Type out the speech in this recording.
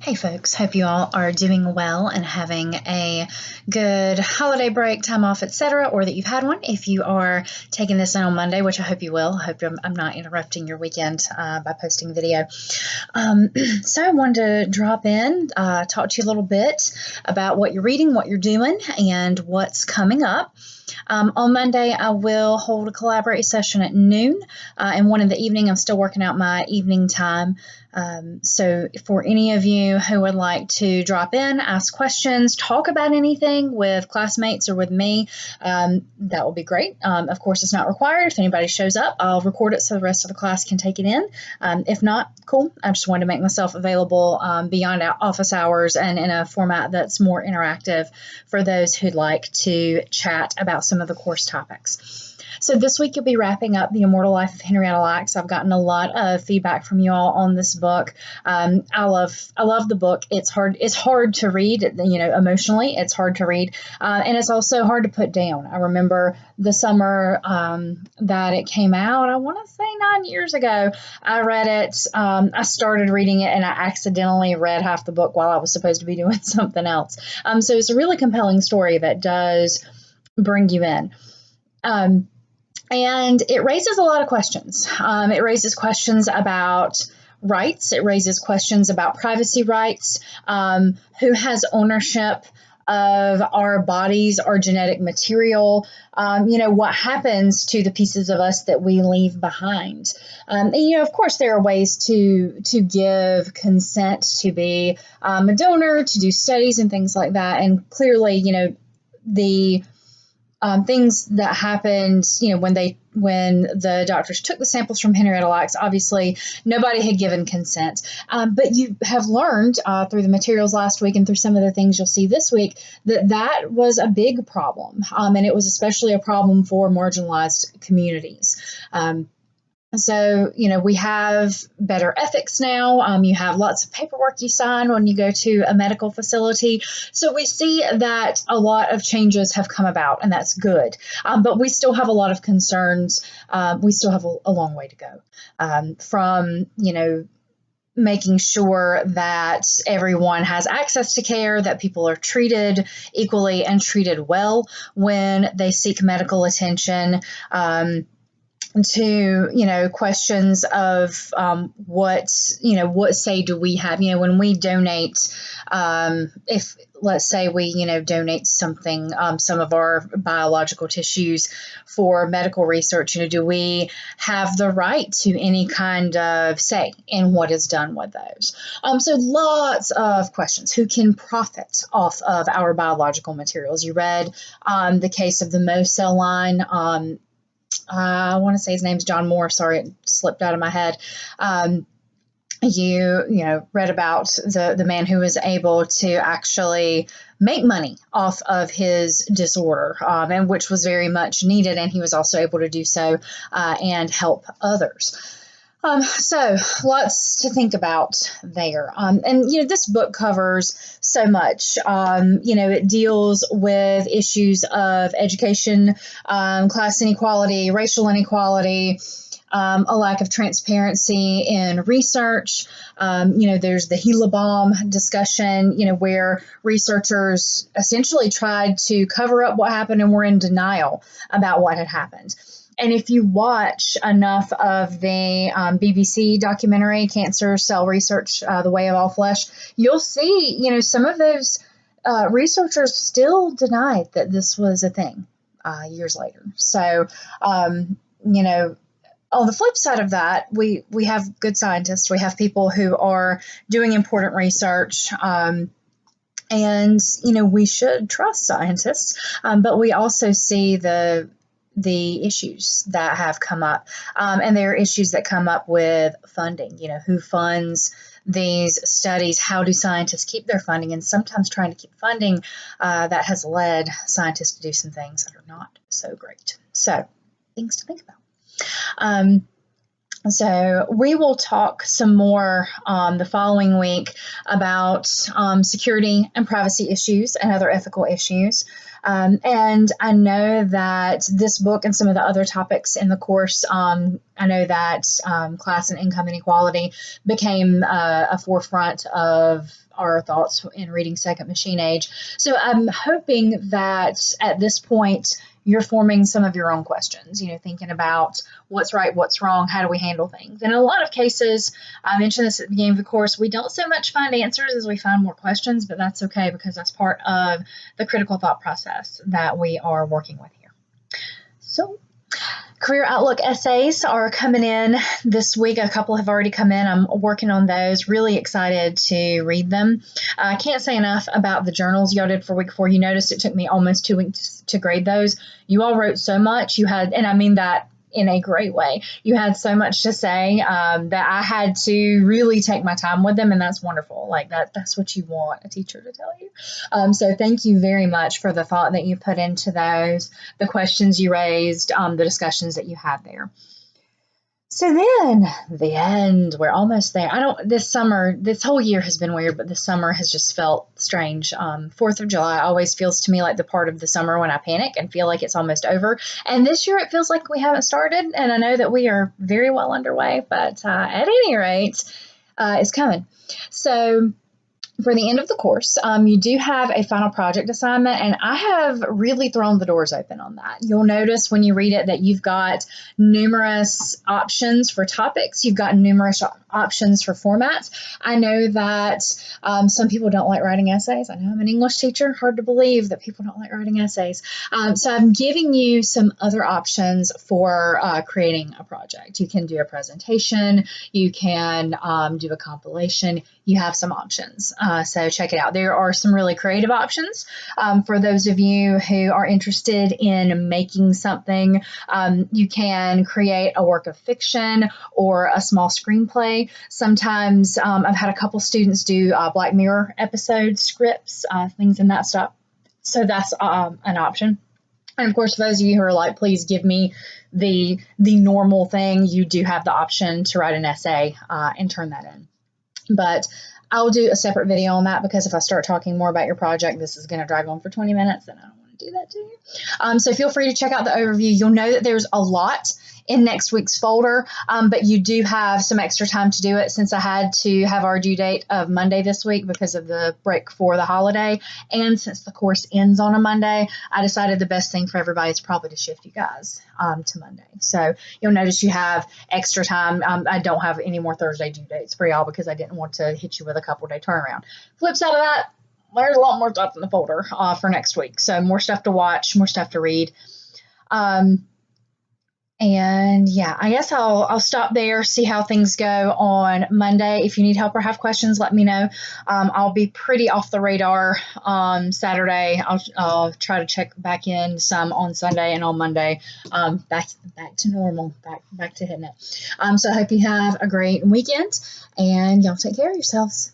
Hey folks, hope you all are doing well and having a good holiday break, time off, etc., or that you've had one. If you are taking this in on Monday, which I hope you will, I hope I'm not interrupting your weekend by posting a video. So I wanted to drop in, talk to you a little bit about what you're reading, what you're doing, and what's coming up. On Monday, I will hold a Collaborate session at noon, and one in the evening. I'm still working out my evening time. So for any of you who would like to drop in, ask questions, talk about anything with classmates or with me, that will be great. Of course, it's not required. If anybody shows up, I'll record it so the rest of the class can take it in. If not, cool. I just wanted to make myself available beyond office hours and in a format that's more interactive for those who'd like to chat about some of the course topics. So this week you'll be wrapping up The Immortal Life of Henrietta Lacks. I've gotten a lot of feedback from you all on this book. I love the book. It's hard to read, emotionally. It's hard to read, and it's also hard to put down. I remember the summer that it came out, I want to say 9 years ago, I read it. I started reading it and I accidentally read half the book while I was supposed to be doing something else. So it's a really compelling story that does bring you in. And it raises a lot of questions. It raises questions about rights. It raises questions about privacy rights. Who has ownership of our bodies, our genetic material? What happens to the pieces of us that we leave behind? And, of course, there are ways to give consent to be a donor, to do studies and things like that. And clearly, the things that happened, when the doctors took the samples from Henrietta Lacks, obviously nobody had given consent. But you have learned through the materials last week and through some of the things you'll see this week that was a big problem. And it was especially a problem for marginalized communities. So, we have better ethics now. You have lots of paperwork you sign when you go to a medical facility. So we see that a lot of changes have come about, and that's good. But we still have a lot of concerns. We still have a long way to go from, making sure that everyone has access to care, that people are treated equally and treated well when they seek medical attention. To questions of what say do we have, when we donate, if let's say we donate something, some of our biological tissues for medical research, do we have the right to any kind of say in what is done with those? So lots of questions. Who can profit off of our biological materials? You read the case of the MoCell line. I want to say his name's John Moore. Sorry, it slipped out of my head. You read about the man who was able to actually make money off of his disorder, and which was very much needed. And he was also able to do so and help others. So lots to think about there. And, this book covers so much. It deals with issues of education, class inequality, racial inequality, a lack of transparency in research. There's the Gila bomb discussion, where researchers essentially tried to cover up what happened and were in denial about what had happened. And if you watch enough of the BBC documentary, Cancer Cell Research, The Way of All Flesh, you'll see, some of those researchers still denied that this was a thing years later. So, on the flip side of that, we have good scientists. We have people who are doing important research. And, we should trust scientists. But we also see the issues that have come up. And there are issues that come up with funding, who funds these studies, how do scientists keep their funding, and sometimes trying to keep funding that has led scientists to do some things that are not so great. So things to think about. So we will talk some more the following week about security and privacy issues and other ethical issues. And I know that this book and some of the other topics in the course, I know that class and income inequality became a forefront of our thoughts in reading Second Machine Age. So I'm hoping that at this point, you're forming some of your own questions, thinking about what's right, what's wrong, how do we handle things. And in a lot of cases, I mentioned this at the beginning of the course, we don't so much find answers as we find more questions, but that's okay because that's part of the critical thought process that we are working with here. So, Career Outlook essays are coming in this week. A couple have already come in. I'm working on those. Really excited to read them. I can't say enough about the journals y'all did for week 4. You noticed it took me almost 2 weeks to grade those. You all wrote so much. You had, and I mean that in a great way. You had so much to say that I had to really take my time with them, and that's wonderful. Like that's what you want a teacher to tell you. So thank you very much for the thought that you put into those, the questions you raised, the discussions that you had there. So then the end, we're almost there. This summer, this whole year has been weird, but this summer has just felt strange. 4th of July always feels to me like the part of the summer when I panic and feel like it's almost over. And this year it feels like we haven't started. And I know that we are very well underway, but at any rate, it's coming. So for the end of the course, you do have a final project assignment, and I have really thrown the doors open on that. You'll notice when you read it that you've got numerous options for topics. You've got numerous options for formats. I know that some people don't like writing essays. I know I'm an English teacher. Hard to believe that people don't like writing essays. So I'm giving you some other options for creating a project. You can do a presentation. You can do a compilation. You have some options. So check it out. There are some really creative options for those of you who are interested in making something. You can create a work of fiction or a small screenplay. Sometimes I've had a couple students do Black Mirror episode scripts, things in that stuff. So that's an option. And of course, for those of you who are like, please give me the normal thing, you do have the option to write an essay and turn that in. But I'll do a separate video on that because if I start talking more about your project, this is going to drag on for 20 minutes and I don't want to do that to you. So feel free to check out the overview. You'll know that there's a lot in next week's folder, but you do have some extra time to do it since I had to have our due date of Monday this week because of the break for the holiday. And since the course ends on a Monday, I decided the best thing for everybody is probably to shift you guys to Monday. So you'll notice you have extra time. I don't have any more Thursday due dates for y'all because I didn't want to hit you with a couple day turnaround. Flip side of that, there's a lot more stuff in the folder for next week. So more stuff to watch, more stuff to read. And yeah, I guess I'll stop there, see how things go on Monday. If you need help or have questions, let me know. I'll be pretty off the radar on Saturday. I'll try to check back in some on Sunday and on Monday. Back to normal, back to hitting it. So I hope you have a great weekend and y'all take care of yourselves.